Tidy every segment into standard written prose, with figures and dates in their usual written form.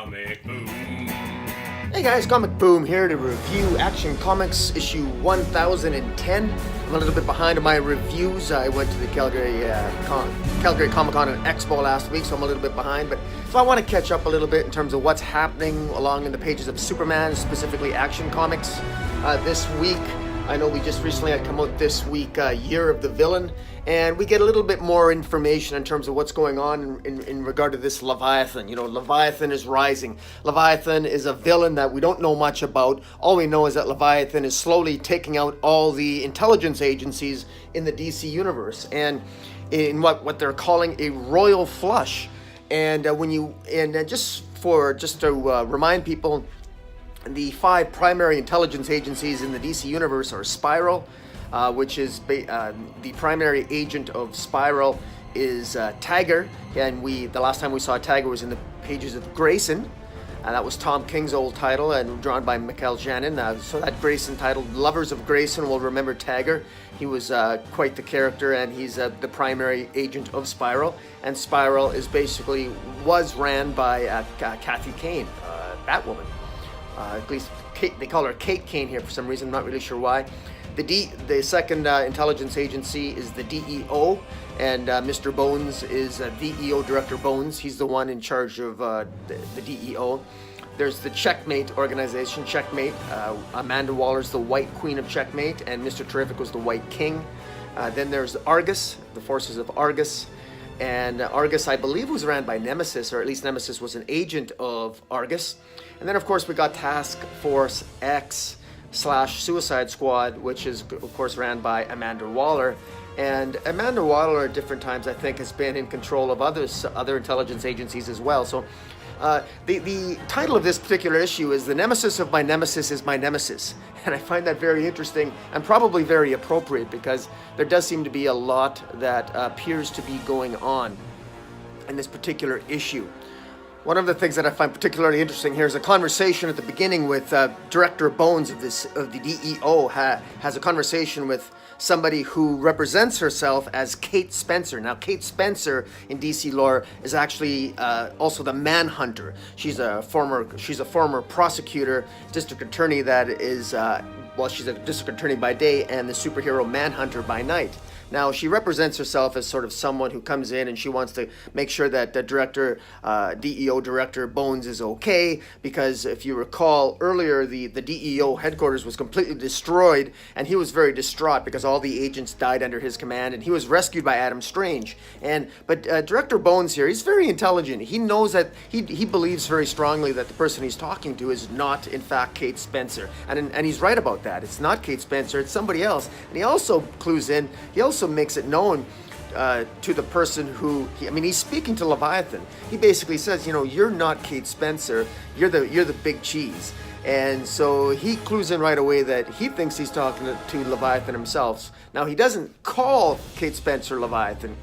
Comic Boom. Hey guys, Comic Boom here to review Action Comics issue 1010. I'm a little bit behind on my reviews. I went to the Calgary Comic Con and Expo last week, so I'm a little bit behind. But so I want to catch up a little bit in terms of what's happening along in the pages of Superman, specifically Action Comics. This week, I know we just recently had come out this week, Year of the Villain, and we get a little bit more information in terms of what's going on in regard to this Leviathan. You know, Leviathan is rising. Leviathan is a villain that we don't know much about. All we know is that Leviathan is slowly taking out all the intelligence agencies in the DC universe, and in what they're calling a royal flush. And just to remind people, the 5 primary intelligence agencies in the DC universe are Spiral, which is the primary agent of Spiral is Tiger, and the last time we saw Tiger was in the pages of Grayson. That was Tom King's old title and drawn by Mikel Janin. So that Grayson title, lovers of Grayson will remember Tiger. He was quite the character, and he's the primary agent of Spiral. And Spiral was ran by Kathy Kane, Batwoman. At least they call her Kate Kane here for some reason. I'm not really sure why. The second intelligence agency is the DEO, and Mr. Bones is DEO Director Bones. He's the one in charge of the DEO. There's the Checkmate organization, Checkmate. Amanda Waller's the White Queen of Checkmate, and Mr. Terrific was the White King. Then there's Argus, the forces of Argus. And Argus, I believe, was ran by Nemesis, or at least Nemesis was an agent of Argus. And then, of course, we got Task Force X / Suicide Squad, which is, of course, ran by Amanda Waller. And Amanda Waller, at different times, I think, has been in control of other intelligence agencies as well. So the title of this particular issue is "The Nemesis of My Nemesis is My Nemesis." And I find that very interesting and probably very appropriate, because there does seem to be a lot that appears to be going on in this particular issue. One of the things that I find particularly interesting here is a conversation at the beginning with Director Bones of the DEO has a conversation with somebody who represents herself as Kate Spencer. Now, Kate Spencer in DC lore is actually also the Manhunter. She's a former prosecutor, district attorney that is she's a district attorney by day and the superhero Manhunter by night. Now, she represents herself as sort of someone who comes in and she wants to make sure that the DEO Director Bones is okay, because if you recall earlier, the DEO headquarters was completely destroyed, and he was very distraught because all the agents died under his command, and he was rescued by Adam Strange. But Director Bones here, he's very intelligent. He knows that he believes very strongly that the person he's talking to is not, in fact, Kate Spencer. And he's right about that. It's not Kate Spencer, it's somebody else. And he also clues in, he also makes it known to the person who he's speaking to Leviathan. He basically says, you're not Kate Spencer, you're the big cheese. And so he clues in right away that he thinks he's talking to Leviathan himself. Now, he doesn't call Kate Spencer Leviathan,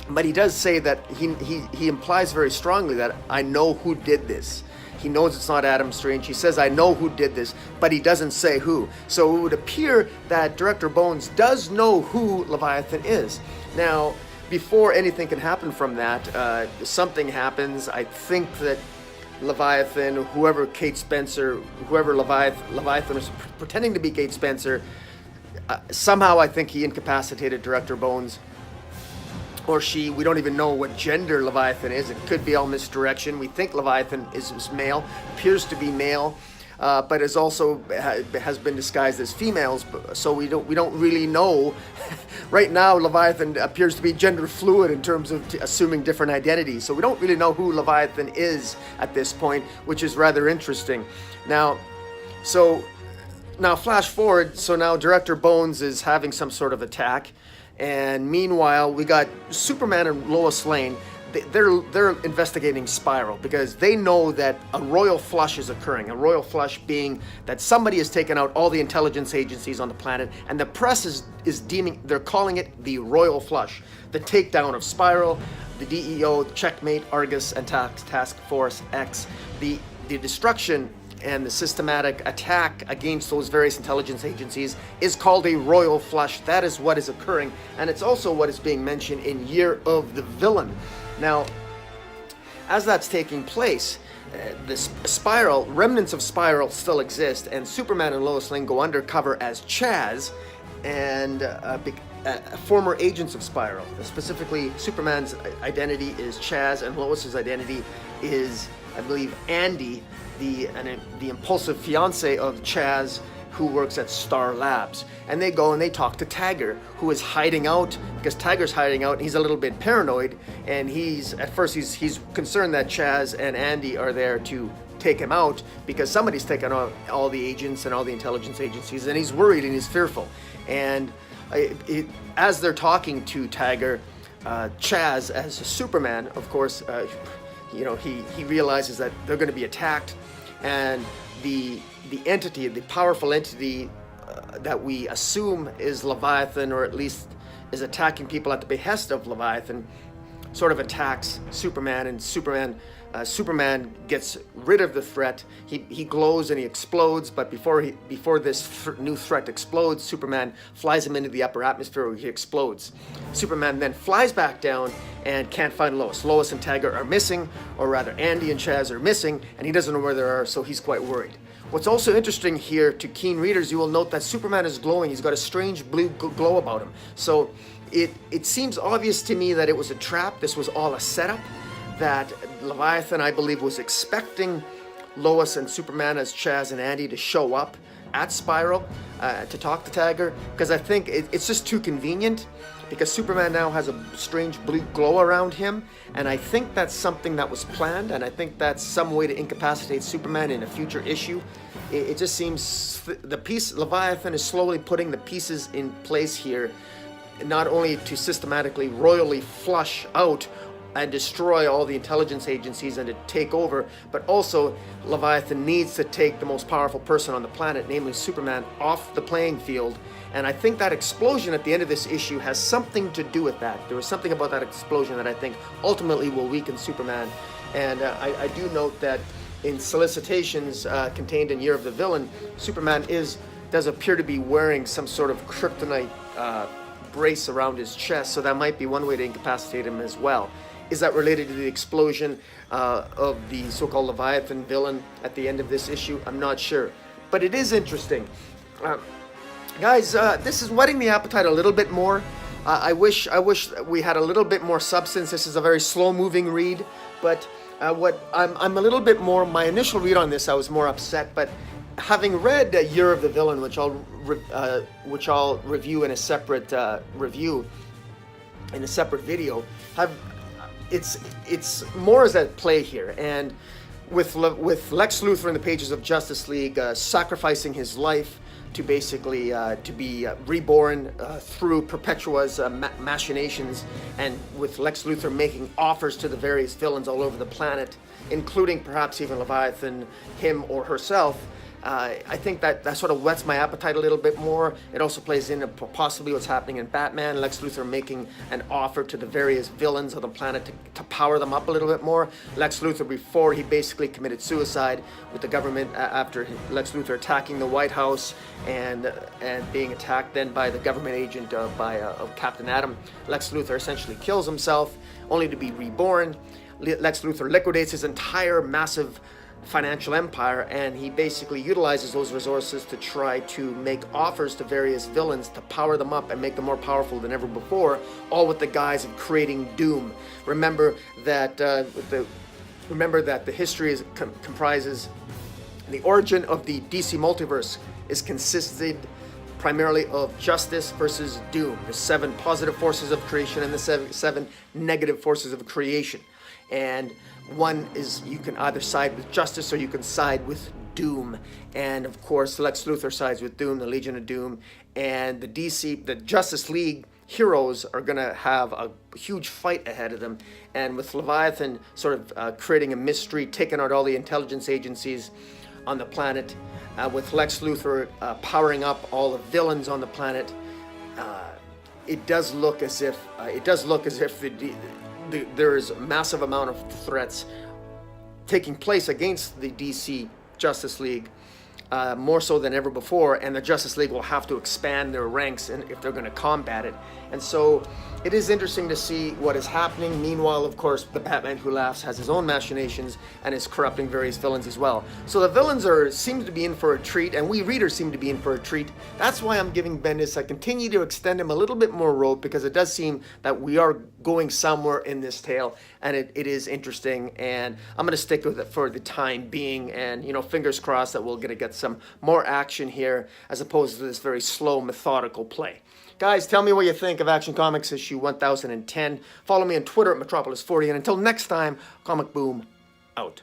but he does say that he implies very strongly that I know who did this. He knows it's not Adam Strange. He says, I know who did this, but he doesn't say who. So it would appear that Director Bones does know who Leviathan is. Now, before anything can happen from that, something happens. I think that Leviathan, whoever Leviathan was pretending to be Kate Spencer, somehow I think he incapacitated Director Bones. Or she, we don't even know what gender Leviathan is. It could be all misdirection. We think Leviathan is male, appears to be male, but has been disguised as females. So we don't really know. Right now, Leviathan appears to be gender fluid in terms of assuming different identities. So we don't really know who Leviathan is at this point, which is rather interesting. Now flash forward. So now Director Bones is having some sort of attack. And meanwhile, we got Superman and Lois Lane. They're investigating Spiral because they know that a royal flush is occurring. A royal flush being that somebody has taken out all the intelligence agencies on the planet, and the press is deeming, they're calling it the royal flush. The takedown of Spiral, the DEO, Checkmate, Argus, and Task Force X. The destruction and the systematic attack against those various intelligence agencies is called a royal flush. That is what is occurring, and it's also what is being mentioned in Year of the Villain. Now, as that's taking place, this Spiral, remnants of Spiral still exist, and Superman and Lois Lane go undercover as Chaz and former agents of Spiral. Specifically, Superman's identity is Chaz, and Lois's identity is, I believe, Andy, the impulsive fiance of Chaz, who works at Star Labs. And they go and they talk to Tiger, who is hiding out, because Tiger's hiding out, and he's a little bit paranoid, and he's concerned that Chaz and Andy are there to take him out, because somebody's taken out all the agents and all the intelligence agencies, and he's worried and he's fearful. And as they're talking to Tiger, Chaz, as Superman, of course, he realizes that they're going to be attacked, and the entity, the powerful entity that we assume is Leviathan, or at least is attacking people at the behest of Leviathan, sort of attacks Superman, and Superman gets rid of the threat. He glows and he explodes, but before this new threat explodes, Superman flies him into the upper atmosphere where he explodes. Superman then flies back down and can't find Lois. Lois and Tiger are missing, or rather Andy and Chaz are missing, and he doesn't know where they are, so he's quite worried. What's also interesting here, to keen readers, you will note that Superman is glowing. He's got a strange blue glow about him. So it seems obvious to me that it was a trap. This was all a setup, that Leviathan, I believe, was expecting Lois and Superman as Chaz and Andy to show up at Spiral to talk to Tiger, because I think it's just too convenient, because Superman now has a strange blue glow around him, and I think that's something that was planned, and I think that's some way to incapacitate Superman in a future issue. It just seems Leviathan is slowly putting the pieces in place here, not only to systematically, royally flush out and destroy all the intelligence agencies and to take over, but also Leviathan needs to take the most powerful person on the planet, namely Superman, off the playing field. And I think that explosion at the end of this issue has something to do with that. There was something about that explosion that I think ultimately will weaken Superman. And I do note that in solicitations contained in Year of the Villain, Superman does appear to be wearing some sort of kryptonite brace around his chest, so that might be one way to incapacitate him as well. Is that related to the explosion of the so-called Leviathan villain at the end of this issue? I'm not sure, but it is interesting. Guys, this is whetting the appetite a little bit more. I wish we had a little bit more substance. This is a very slow-moving read, but I'm a little bit more. My initial read on this, I was more upset, but having read Year of the Villain, which I'll review in a separate review, in a separate video, it's more as at play here, and with Lex Luthor in the pages of Justice League sacrificing his life to basically to be reborn through Perpetua's machinations, and with Lex Luthor making offers to the various villains all over the planet, including perhaps even Leviathan, him or herself. I think that sort of whets my appetite a little bit more. It also plays into possibly what's happening in Batman. Lex Luthor making an offer to the various villains of the planet to power them up a little bit more. Lex Luthor, before he basically committed suicide with the government, after Lex Luthor attacking the White House and being attacked then by the government agent of Captain Atom, Lex Luthor essentially kills himself, only to be reborn. Lex Luthor liquidates his entire massive financial empire, and he basically utilizes those resources to try to make offers to various villains to power them up and make them more powerful than ever before, all with the guise of creating doom. Remember that the history comprises the origin of the DC multiverse is consisted primarily of justice versus doom, the 7 positive forces of creation and the seven negative forces of creation. And one is, you can either side with justice or you can side with doom. And of course, Lex Luthor sides with doom, the Legion of Doom, and the Justice League heroes are going to have a huge fight ahead of them. And with Leviathan sort of creating a mystery, taking out all the intelligence agencies on the planet, with Lex Luthor powering up all the villains on the planet, it does look as if there is a massive amount of threats taking place against the DC Justice League, more so than ever before, and the Justice League will have to expand their ranks if they're going to combat it. And so it is interesting to see what is happening. Meanwhile, of course, the Batman Who Laughs has his own machinations and is corrupting various villains as well. So the villains seem to be in for a treat, and we readers seem to be in for a treat. That's why I'm giving Bendis, I continue to extend him a little bit more rope, because it does seem that we are going somewhere in this tale, and it is interesting, and I'm going to stick with it for the time being, and, fingers crossed that we're going to get some more action here, as opposed to this very slow, methodical play. Guys, tell me what you think of Action Comics issue 1010. Follow me on Twitter at Metropolis40. And until next time, Comic Boom out.